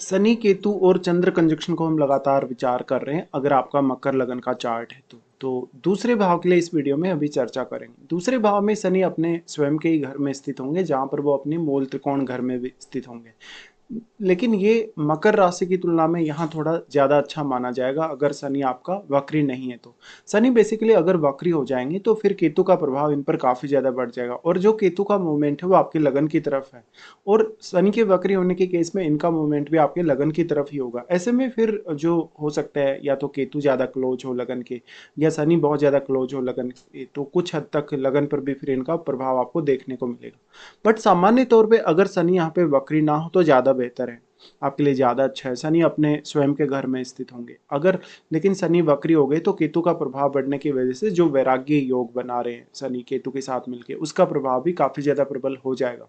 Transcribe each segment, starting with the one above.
शनि केतु और चंद्र कंजक्शन को हम लगातार विचार कर रहे हैं अगर आपका मकर लगन का चार्ट है तो दूसरे भाव के लिए इस वीडियो में अभी चर्चा करेंगे। दूसरे भाव में शनि अपने स्वयं के ही घर में स्थित होंगे जहां पर वो अपने मूल त्रिकोण घर में भी स्थित होंगे। लेकिन ये मकर राशि की तुलना में यहाँ थोड़ा ज़्यादा अच्छा माना जाएगा अगर शनि आपका वक्री नहीं है तो। शनि बेसिकली अगर वक्री हो जाएंगे तो फिर केतु का प्रभाव इन पर काफ़ी ज़्यादा बढ़ जाएगा और जो केतु का मूवमेंट है वो आपके लगन की तरफ है और शनि के वक्री होने के केस में इनका मूवमेंट भी आपके लगन की तरफ ही होगा। ऐसे में फिर जो हो सकता है या तो केतु ज़्यादा क्लोज हो लगन के या शनि बहुत ज़्यादा क्लोज हो लगन के, तो कुछ हद तक लगन पर भी फिर इनका प्रभाव आपको देखने को मिलेगा। बट सामान्य तौर पे अगर शनि यहाँ पे वक्री ना हो तो ज़्यादा बेहतर है, आपके लिए ज़्यादा अच्छा है। शनि अपने स्वयं के घर में स्थित होंगे अगर, लेकिन शनि वक्री हो गए तो केतु का प्रभाव बढ़ने की वजह से जो वैराग्य योग बना रहे हैं शनि केतु के साथ मिलके, उसका प्रभाव भी काफ़ी ज़्यादा प्रबल हो जाएगा।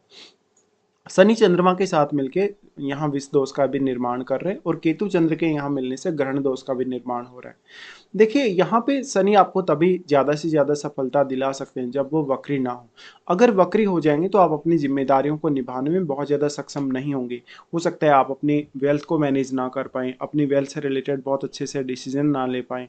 शनि चंद्रमा के साथ मिलके यहाँ विष दोष का भी निर्माण कर रहे हैं और केतु चंद्र के यहाँ मिलने से ग्रहण दोष का भी निर्माण हो रहा है। देखिए यहाँ पे शनि आपको तभी ज़्यादा से ज़्यादा सफलता दिला सकते हैं जब वो वक्री ना हो। अगर वक्री हो जाएंगे तो आप अपनी जिम्मेदारियों को निभाने में बहुत ज़्यादा सक्षम नहीं होंगे। हो सकता है आप अपनी वेल्थ को मैनेज ना कर पाएँ, अपनी वेल्थ से रिलेटेड बहुत अच्छे से डिसीजन ना ले पाएँ।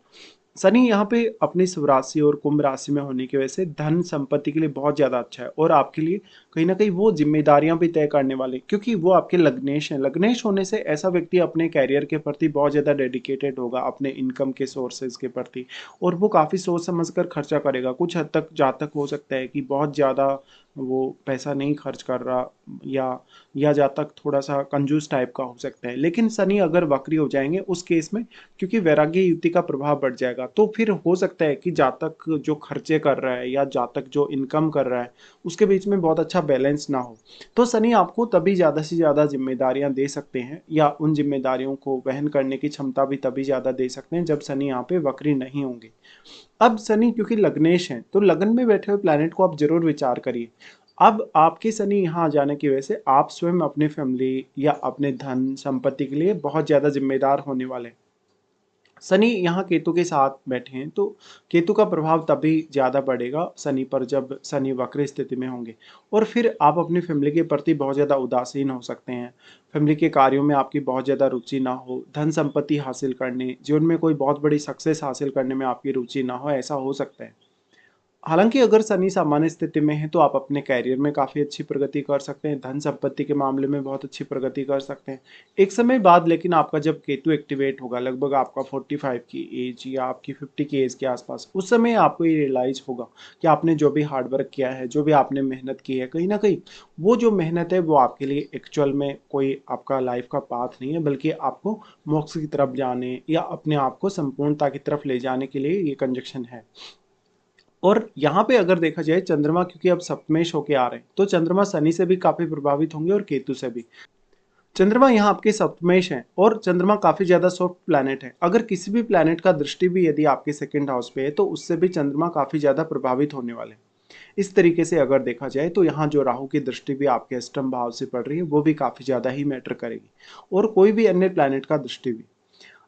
शनि यहाँ पे अपनी स्वराशि और कुंभ राशि में होने की वजह से धन संपत्ति के लिए बहुत ज़्यादा अच्छा है और आपके लिए कहीं ना कहीं वो जिम्मेदारियां भी तय करने वाले, क्योंकि वो आपके लग्नेश हैं। लग्नेश होने से ऐसा व्यक्ति अपने कैरियर के प्रति बहुत ज़्यादा डेडिकेटेड होगा, अपने इनकम के सोर्सेज के प्रति, और वो काफ़ी सोच समझ कर खर्चा करेगा। कुछ हद तक जहाँ तक हो सकता है कि बहुत ज़्यादा वो पैसा नहीं खर्च कर रहा या जहाँ तक थोड़ा सा कंजूस टाइप का हो सकता है। लेकिन शनि अगर वक्री हो जाएंगे उस केस में, क्योंकि वैराग्य युति का प्रभाव बढ़ जाएगा, तो फिर हो सकता है कि जहाँ तक जो खर्चे कर रहा है या जहाँ तक जो इनकम कर रहा है उसके बीच में बहुत अच्छा बैलेंस ना हो। तो शनि आपको तभी ज़्यादा से ज़्यादा जिम्मेदारियां दे सकते हैं या उन जिम्मेदारियों को वहन करने की क्षमता भी तभी ज़्यादा दे सकते हैं जब शनि यहाँ पे वक्री नहीं होंगे। अब शनि क्योंकि लग्नेश हैं तो लगन में बैठे हुए प्लैनेट को आप जरूर विचार करिए। अब आपके शनि यहाँ आ जाने की वजह से आप स्वयं अपने फैमिली या अपने धन संपत्ति के लिए बहुत ज़्यादा जिम्मेदार होने वाले हैं। शनि यहाँ केतु के साथ बैठे हैं तो केतु का प्रभाव तभी ज़्यादा बढ़ेगा शनि पर जब शनि वक्र स्थिति में होंगे, और फिर आप अपनी फैमिली के प्रति बहुत ज़्यादा उदासीन हो सकते हैं। फैमिली के कार्यों में आपकी बहुत ज़्यादा रुचि ना हो, धन संपत्ति हासिल करने, जीवन में कोई बहुत बड़ी सक्सेस हासिल करने में आपकी रुचि ना हो, ऐसा हो सकता है। हालांकि अगर शनि सामान्य स्थिति में है तो आप अपने कैरियर में काफ़ी अच्छी प्रगति कर सकते हैं, धन संपत्ति के मामले में बहुत अच्छी प्रगति कर सकते हैं। एक समय बाद लेकिन आपका जब केतु एक्टिवेट होगा, लगभग आपका 45 की एज या आपकी 50 की एज के आसपास, उस समय आपको ये रियलाइज होगा कि आपने जो भी हार्डवर्क किया है, जो भी आपने मेहनत की है, कहीं ना कहीं वो जो मेहनत है वो आपके लिए एक्चुअल में कोई आपका लाइफ का पाथ नहीं है, बल्कि आपको मोक्ष की तरफ जाने या अपने आप को संपूर्णता की तरफ ले जाने के लिए ये कंजक्शन है। और यहाँ पे अगर देखा जाए चंद्रमा क्योंकि अब सप्तमेश होके आ रहे हैं तो चंद्रमा शनि से भी काफी प्रभावित होंगे और केतु से भी। चंद्रमा यहाँ आपके सप्तमेश हैं और चंद्रमा काफी ज्यादा सॉफ्ट प्लैनेट है। अगर किसी भी प्लैनेट का दृष्टि भी यदि आपके सेकंड हाउस पे है तो उससे भी चंद्रमा काफी ज्यादा प्रभावित होने वाले हैं। इस तरीके से अगर देखा जाए तो यहाँ जो राहु की दृष्टि भी आपके अष्टम भाव से पड़ रही है वो भी काफी ज्यादा ही मैटर करेगी, और कोई भी अन्य प्लैनेट का दृष्टि भी।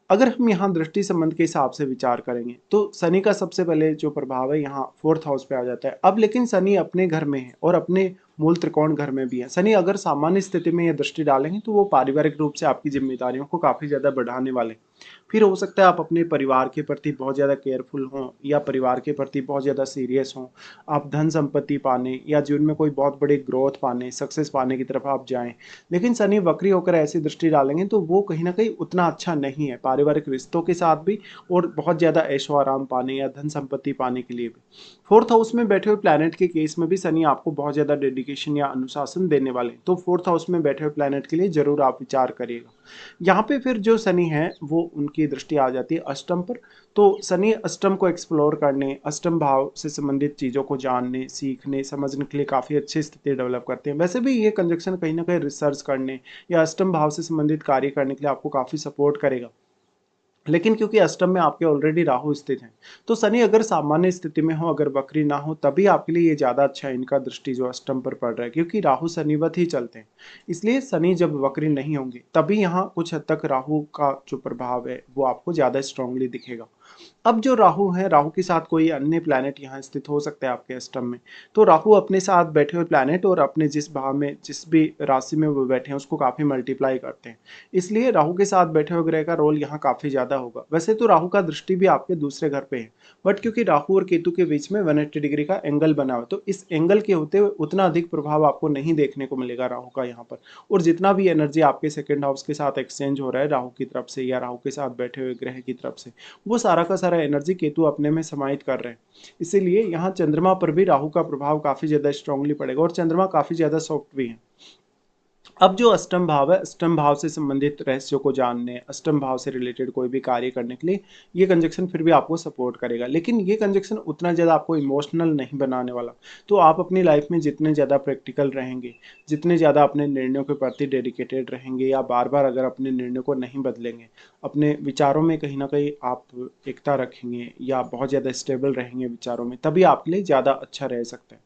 अगर हम यहाँ दृष्टि संबंध के हिसाब से विचार करेंगे तो शनि का सबसे पहले जो प्रभाव है यहाँ फोर्थ हाउस पे आ जाता है। अब लेकिन शनि अपने घर में है और अपने मूल त्रिकोण घर में भी है। शनि अगर सामान्य स्थिति में यह दृष्टि डालेंगे तो वो पारिवारिक रूप से आपकी जिम्मेदारियों को काफी ज्यादा बढ़ाने वाले हैं। फिर हो सकता है आप अपने परिवार के प्रति बहुत ज़्यादा केयरफुल हों या परिवार के प्रति बहुत ज़्यादा सीरियस हों। आप धन संपत्ति पाने या जीवन में कोई बहुत बड़ी ग्रोथ पाने, सक्सेस पाने की तरफ आप जाएं। लेकिन शनि वक्री होकर ऐसी दृष्टि डालेंगे तो वो कहीं ना कहीं उतना अच्छा नहीं है पारिवारिक रिश्तों के साथ भी, और बहुत ज़्यादा ऐशो आराम पाने या धन संपत्ति पाने के लिए भी। फोर्थ हाउस में बैठे हुए प्लैनेट के केस में भी शनि आपको बहुत ज़्यादा डेडिकेशन या अनुशासन देने वाले हैं, तो फोर्थ हाउस में बैठे हुए प्लैनेट के लिए जरूर आप विचार करिएगा। यहाँ पे फिर जो शनि है वो उनकी दृष्टि आ जाती है अष्टम पर। तो शनि अष्टम को एक्सप्लोर करने, अष्टम भाव से संबंधित चीज़ों को जानने, सीखने, समझने के लिए काफ़ी अच्छी स्थिति डेवलप करते हैं। वैसे भी ये कंजक्शन कहीं ना कहीं रिसर्च करने या अष्टम भाव से संबंधित कार्य करने के लिए आपको काफ़ी सपोर्ट करेगा। लेकिन क्योंकि अष्टम में आपके ऑलरेडी राहु स्थित हैं तो शनि अगर सामान्य स्थिति में हो, अगर वक्री ना हो, तभी आपके लिए ये ज़्यादा अच्छा है इनका दृष्टि जो अष्टम पर पड़ रहा है, क्योंकि राहु शनिवत ही चलते हैं। इसलिए शनि जब वक्री नहीं होंगे तभी यहाँ कुछ हद तक राहु का जो प्रभाव है वो आपको ज़्यादा स्ट्रांगली दिखेगा। अब जो राहु है, राहु के साथ कोई अन्य प्लैनेट यहाँ स्थित हो सकता है आपके अष्टम में, तो राहु अपने साथ बैठे हुए प्लैनेट और अपने जिस भाव में, जिस भी राशि में वो बैठे हैं उसको काफ़ी मल्टीप्लाई करते हैं। इसलिए राहु के साथ बैठे हुए ग्रह का रोल यहाँ काफ़ी ज़्यादा होगा। वैसे तो राहु का दृष्टि भी आपके दूसरे घर पे है, बट क्योंकि राहु और केतु के बीच में 180 डिग्री का एंगल बना हुआ है, तो इस एंगल के होते हुए उतना अधिक प्रभाव आपको नहीं देखने को मिलेगा राहु का यहाँ पर। और जितना भी एनर्जी आपके सेकंड हाउस के साथ एक्सचेंज हो रहा है राहु की तरफ से या राहु के साथ बैठे हुए ग्रह की तरफ से, वो सारा का सारा एनर्जी केतु अपने में समाहित कर रहे हैं। इसीलिए यहाँ चंद्रमा पर भी राहु का प्रभाव काफी ज्यादा स्ट्रांगली पड़ेगा और चंद्रमा काफी ज्यादा सॉफ्ट भी है। अब जो अष्टम भाव है, अष्टम भाव से संबंधित रहस्यों को जानने, अष्टम भाव से रिलेटेड कोई भी कार्य करने के लिए ये कंजक्शन फिर भी आपको सपोर्ट करेगा, लेकिन ये कंजक्शन उतना ज़्यादा आपको इमोशनल नहीं बनाने वाला। तो आप अपनी लाइफ में जितने ज़्यादा प्रैक्टिकल रहेंगे, जितने ज़्यादा अपने निर्णयों के प्रति डेडिकेटेड रहेंगे, या बार बार अगर अपने निर्णयों को नहीं बदलेंगे, अपने विचारों में कहीं ना कहीं आप एकता रखेंगे या बहुत ज़्यादा स्टेबल रहेंगे विचारों में, तभी आपके लिए ज़्यादा अच्छा रह सकता है।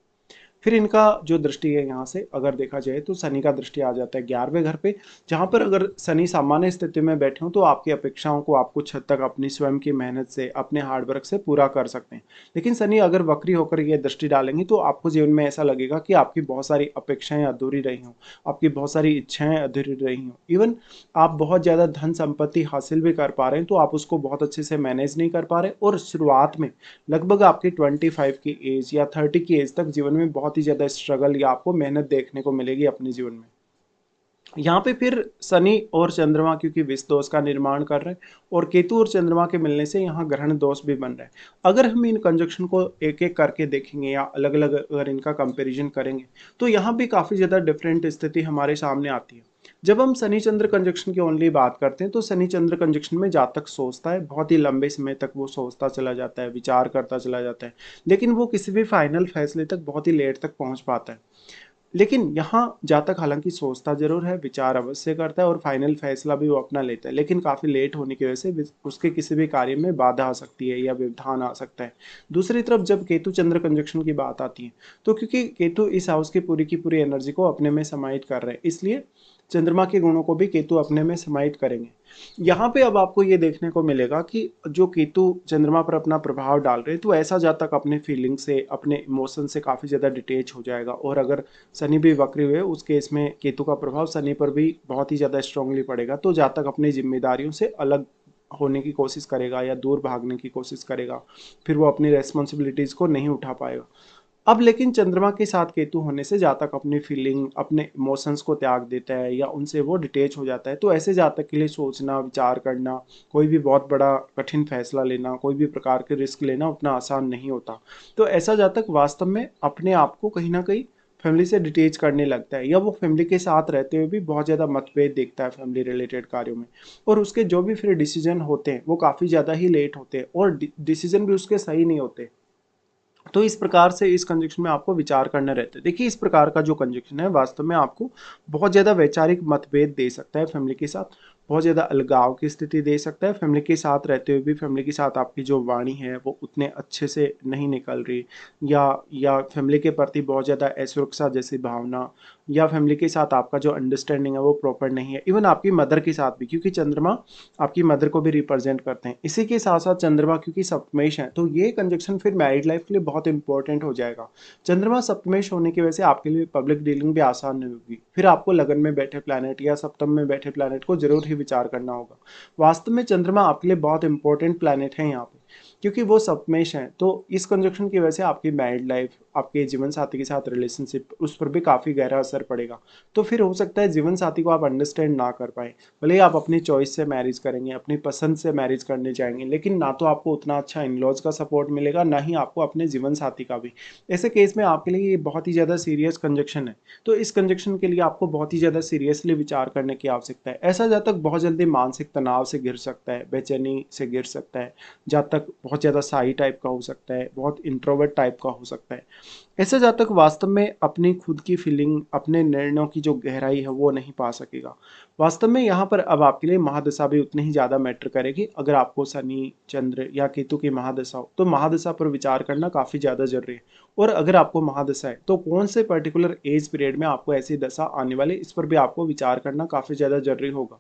फिर इनका जो दृष्टि है यहाँ से अगर देखा जाए तो शनि का दृष्टि आ जाता है 11वें घर पे, जहाँ पर अगर शनि सामान्य स्थिति में बैठे हो तो आपकी अपेक्षाओं को आप कुछ हद तक अपनी स्वयं की मेहनत से, अपने हार्डवर्क से पूरा कर सकते हैं। लेकिन शनि अगर वक्री होकर ये दृष्टि डालेंगे तो आपको जीवन में ऐसा लगेगा कि आपकी बहुत सारी अपेक्षाएं अधूरी रही हों, आपकी बहुत सारी इच्छाएं अधूरी रही हों। इवन आप बहुत ज़्यादा धन संपत्ति हासिल भी कर पा रहे हैं तो आप उसको बहुत अच्छे से मैनेज नहीं कर पा रहे, और शुरुआत में लगभग आपकी 25 की एज या 30 की एज तक जीवन में बहुत ही ज़्यादा स्ट्रगल या आपको मेहनत देखने को मिलेगी अपने जीवन में। यहाँ पे फिर शनि और चंद्रमा क्योंकि विष दोष का निर्माण कर रहे हैं और केतु और चंद्रमा के मिलने से यहाँ ग्रहण दोष भी बन रहा है। अगर हम इन कंजक्शन को एक एक करके देखेंगे या अलग अलग अगर इनका कंपैरिजन करेंगे तो यहाँ भी काफ़ी ज़्यादा डिफरेंट स्थिति हमारे सामने आती है। जब हम शनि चंद्र कंजक्शन की ओनली बात करते हैं तो शनि चंद्र कंजक्शन में जातक सोचता है, बहुत ही लंबे समय तक वो सोचता चला जाता है, विचार करता चला जाता है, लेकिन वो किसी भी फाइनल फैसले तक बहुत ही लेट तक पहुंच पाता है। लेकिन यहाँ जातक हालांकि सोचता जरूर है, विचार अवश्य करता है और फाइनल फैसला भी वो अपना लेता है, लेकिन काफ़ी लेट होने की वजह से उसके किसी भी कार्य में बाधा आ सकती है या व्यवधान आ सकता है। दूसरी तरफ जब केतु चंद्र कंजक्शन की बात आती है तो क्योंकि केतु इस हाउस की पूरी एनर्जी को अपने में समाहित कर रहे हैं, इसलिए चंद्रमा के गुणों को भी केतु अपने में समाहित करेंगे। यहाँ पे अब आपको ये देखने को मिलेगा कि जो केतु चंद्रमा पर अपना प्रभाव डाल रहे हैं तो ऐसा जातक अपने फीलिंग से, अपने इमोशन से काफ़ी ज़्यादा डिटेच हो जाएगा। और अगर शनि भी वक्री हुए उस केस में केतु का प्रभाव शनि पर भी बहुत ही ज़्यादा स्ट्रांगली पड़ेगा, तो जातक अपनी जिम्मेदारियों से अलग होने की कोशिश करेगा या दूर भागने की कोशिश करेगा, फिर वो अपनी रेस्पॉन्सिबिलिटीज़ को नहीं उठा पाएगा। अब लेकिन चंद्रमा के साथ केतु होने से जातक अपनी फीलिंग, अपने इमोशंस को त्याग देता है या उनसे वो डिटेच हो जाता है, तो ऐसे जातक के लिए सोचना, विचार करना, कोई भी बहुत बड़ा कठिन फैसला लेना, कोई भी प्रकार के रिस्क लेना उतना आसान नहीं होता। तो ऐसा जातक वास्तव में अपने आप को कहीं ना कहीं फैमिली से डिटेच करने लगता है, या वो फैमिली के साथ रहते हुए भी बहुत ज़्यादा मतभेद देखता है फैमिली रिलेटेड कार्यों में, और उसके जो भी फिर डिसीजन होते हैं वो काफ़ी ज़्यादा ही लेट होते हैं और डिसीजन भी उसके सही नहीं होते। तो इस प्रकार से इस कंजक्शन में आपको विचार करने रहते हैं। देखिए इस प्रकार का जो कंजक्शन है वास्तव में आपको बहुत ज़्यादा वैचारिक मतभेद दे सकता है फैमिली के साथ, बहुत ज़्यादा अलगाव की स्थिति दे सकता है फैमिली के साथ रहते हुए भी। फैमिली के साथ आपकी जो वाणी है वो उतने अच्छे से नहीं निकल रही, या फैमिली के प्रति बहुत ज़्यादा असुरक्षा जैसी भावना, या फैमिली के साथ आपका जो अंडरस्टैंडिंग है वो प्रॉपर नहीं है। इवन आपकी मदर के साथ भी, क्योंकि चंद्रमा आपकी मदर को भी रिप्रेजेंट करते हैं। इसी के साथ साथ चंद्रमा क्योंकि सप्तमेश है तो ये कंजक्शन फिर मैरिड लाइफ के लिए बहुत इंपॉर्टेंट हो जाएगा। चंद्रमा सप्तमेश होने की वजह से आपके लिए पब्लिक डीलिंग भी आसान नहीं होगी। फिर आपको लगन में बैठे प्लैनेट या सप्तम में बैठे प्लैनेट को जरूर ही विचार करना होगा। वास्तव में चंद्रमा आपके लिए बहुत इंपॉर्टेंट प्लैनेट है यहाँ पे, क्योंकि वो सप्तमेश है। तो इस कंजक्शन की वजह से आपकी मैरिड लाइफ, आपके जीवन साथी के साथ रिलेशनशिप, उस पर भी काफ़ी गहरा असर पड़ेगा। तो फिर हो सकता है जीवन साथी को आप अंडरस्टैंड ना कर पाए, भले ही आप अपनी चॉइस से मैरिज करेंगे, अपनी पसंद से मैरिज करने जाएंगे, लेकिन ना तो आपको उतना अच्छा इन लॉज का सपोर्ट मिलेगा, ना ही आपको अपने जीवन साथी का भी। ऐसे केस में आपके लिए ये बहुत ही ज़्यादा सीरियस कंजक्शन है। तो इस कंजक्शन के लिए आपको बहुत ही ज़्यादा सीरियसली विचार करने की आवश्यकता है। ऐसा जातक बहुत जल्दी मानसिक तनाव से घिर सकता है, बेचैनी से घिर सकता है, जातक बहुत ज़्यादा शाई टाइप का हो सकता है, बहुत इंट्रोवर्ट टाइप का हो सकता है। ऐसे जातक वास्तव में अपनी खुद की फीलिंग, अपने निर्णयों की जो गहराई है वो नहीं पा सकेगा। वास्तव में यहाँ पर अब आपके लिए महादशा भी उतनी ही ज़्यादा मैटर करेगी। अगर आपको शनि, चंद्र या केतु की महादशा हो तो महादशा पर विचार करना काफ़ी ज़्यादा जरूरी है। और अगर आपको महादशा है तो कौन से पर्टिकुलर एज पीरियड में आपको ऐसी दशा आने वाली, इस पर भी आपको विचार करना काफ़ी ज़्यादा जरूरी होगा।